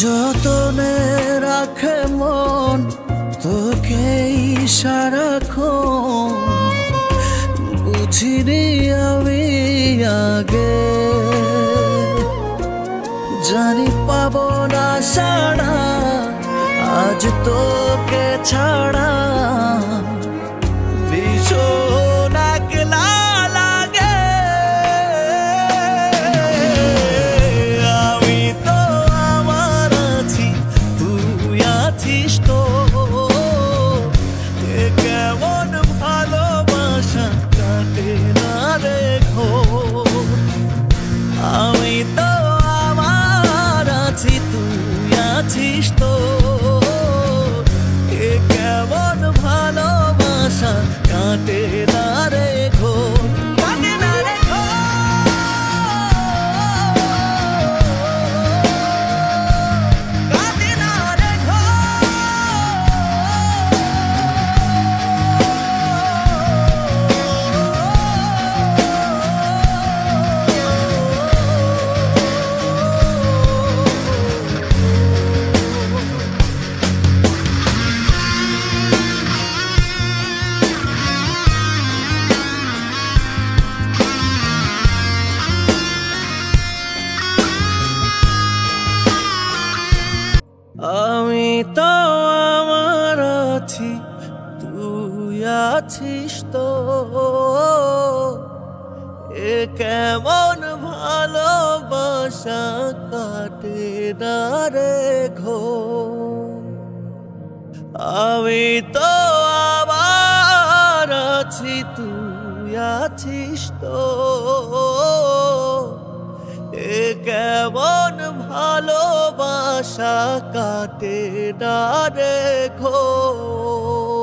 যতনে রাখে মন তোকেই সারাক্ষণ, বুঝিনি আমি আগে, জানি পাবো না সাড়া আজ তোকে ছাড়া। ভীষণ একলা লাগে, আমি তো আমার আছি তুই আছিস তো, এ কেমন ভালোবাসা কাটে না রে ঘোর। আমি তো আমার আছি তুই আছিস তো, এ কেমন ভালোবাসা কাটে না রে ঘোর, কাটে না রে ঘোর, কাটে না রে ঘোর। আমি তো আমার আছি তুই আছিস তো, এ কেমন ভালোবাসা কাটে না রে ঘোর। আমি তো আমার আছি তুই আছিস তো, এ কেমন ভালোবাসা কাটে না রে ঘোর।